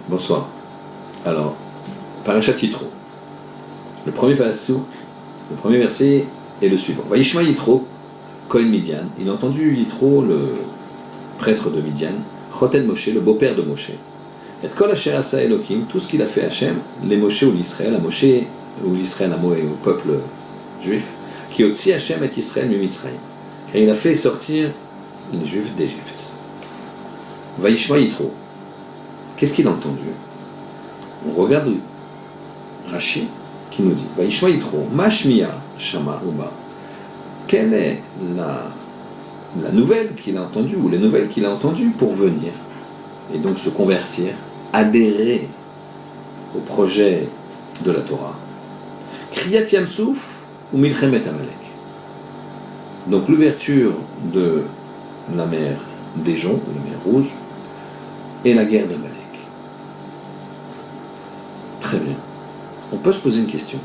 Bonsoir. Alors, Parashat Yitro. Le premier pasuk, le premier verset est le suivant. Vaishma Yitro, Kohen Midian. Il a entendu Yitro, le prêtre de Midian, Choten Moshe, le beau-père de Moshe. Et Kol Asher Asa Elokim, tout ce qu'il a fait Hachem, les Moshe ou l'Israël, à Moshe ou l'Israël, à Moé, au peuple juif, qui otzi Hachem et Israël mi Mitzrayim. Car il a fait sortir les Juifs d'Égypte. Vaishma Yitro. Qu'est-ce qu'il a entendu? On regarde Rashi qui nous dit Vaishma Yitro, Mashmiya Shama Uba. Quelle est la nouvelle qu'il a entendue, ou les nouvelles qu'il a entendues pour venir et donc se convertir, adhérer au projet de la Torah? Kriyat Yamsouf ou Milchemet Amalek. Donc l'ouverture de la mer d'Éjon, de la mer Rouge, et la guerre d'Amalek. Très bien. On peut se poser une question.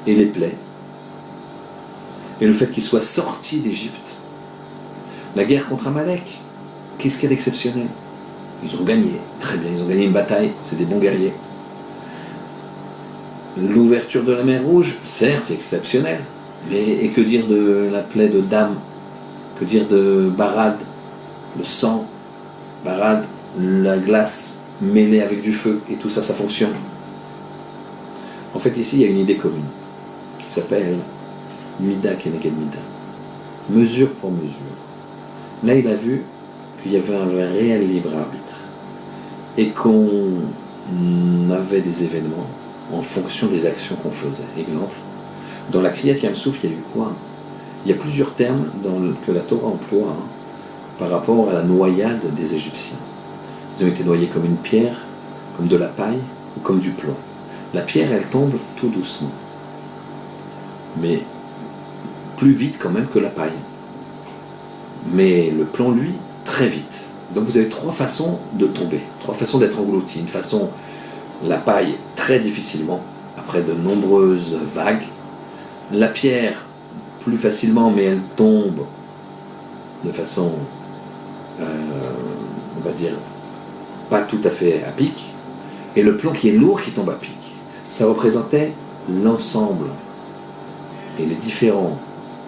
Et les plaies, et le fait qu'ils soient sortis d'Égypte, la guerre contre Amalek, qu'est-ce qu'il y a d'exceptionnel? Ils ont gagné, très bien, ils ont gagné une bataille, c'est des bons guerriers. L'ouverture de la mer Rouge, certes, c'est exceptionnel, mais et que dire de la plaie de Dam? Que dire de Barad, le sang, Barad, la glace mêlée avec du feu, et tout ça, ça fonctionne. En fait, ici, il y a une idée commune, qui s'appelle Mida Keneged Mida, mesure pour mesure. Là, il a vu qu'il y avait un réel libre arbitre, et qu'on avait des événements en fonction des actions qu'on faisait. Exemple, dans la Kriyat Yamsouf, il y a eu quoi? Il y a plusieurs termes que la Torah emploie par rapport à la noyade des Égyptiens. Ils ont été noyés comme une pierre, comme de la paille ou comme du plomb. La pierre, elle tombe tout doucement, mais plus vite quand même que la paille. Mais le plomb, lui, très vite. Donc vous avez trois façons de tomber, trois façons d'être englouti. Une façon, la paille, très difficilement, après de nombreuses vagues. La pierre, plus facilement, mais elle tombe de façon, on va dire, pas tout à fait à pic. Et le plomb qui est lourd qui tombe à pic. Ça représentait l'ensemble et les différentes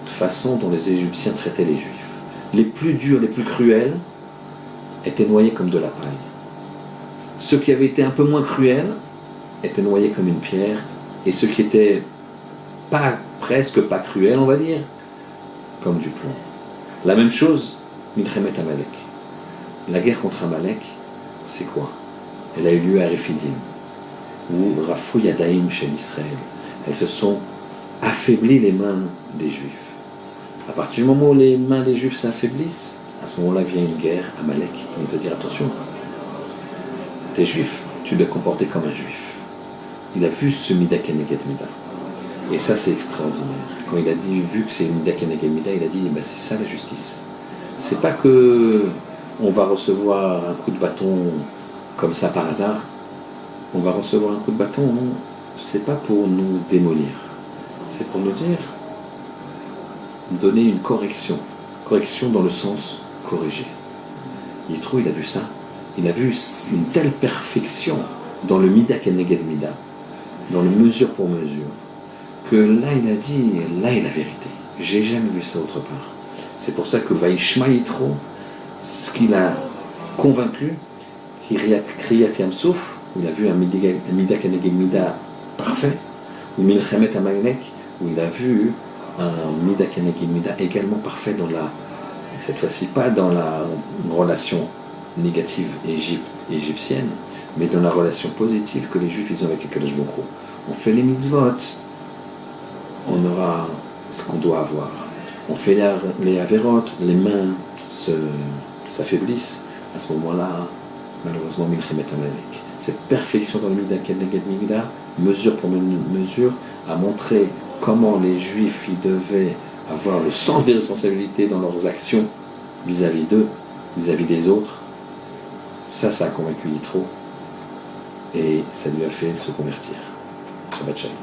façons dont les Égyptiens traitaient les Juifs. Les plus durs, les plus cruels, étaient noyés comme de la paille. Ceux qui avaient été un peu moins cruels étaient noyés comme une pierre, et ceux qui étaient presque pas cruels, on va dire, comme du plomb. La même chose, Milchemet Amalek. La guerre contre Amalek, c'est quoi? Elle a eu lieu à Rephidim, où Rafou Yadaïm chez l'Israël. Elles se sont affaiblies les mains des Juifs. À partir du moment où les mains des Juifs s'affaiblissent, à ce moment-là vient une guerre, Amalek, qui vient te dire attention, t'es Juif, tu dois te comporter comme un Juif. Il a vu ce Mida Keneged Mida. Et ça, c'est extraordinaire. Quand il a dit, vu que c'est Mida Keneged Mida, il a dit, ben, c'est ça la justice. C'est pas que on va recevoir un coup de bâton comme ça par hasard. On va recevoir un coup de bâton, non. C'est pas pour nous démolir. C'est pour nous dire, donner une correction. Correction dans le sens corrigé. Yitro, il a vu ça. Il a vu une telle perfection dans le Mida Keneged Mida, dans le mesure pour mesure, que là, il a dit, là est la vérité. J'ai jamais vu ça autre part. C'est pour ça que Vaishma Yitro, ce qu'il a convaincu, Kriyat Yamsouf, où il a vu un Mida Keneged Mida parfait, ou Milchemet Amalek, où il a vu un Mida Keneged Mida également parfait dans cette fois-ci pas dans la relation négative égyptienne, mais dans la relation positive que les Juifs ils ont avec Akadosh Baruch Hu. On fait les mitzvot, on aura ce qu'on doit avoir. On fait les averot, les mains s'affaiblissent. À ce moment-là, malheureusement, Milchemet Amalek. Cette perfection dans le Mida Keneged Mida, mesure pour mesure, a montré comment les Juifs ils devaient avoir le sens des responsabilités dans leurs actions vis-à-vis d'eux, vis-à-vis des autres. Ça a convaincu Yitro et ça lui a fait se convertir. Shabbat Shalom.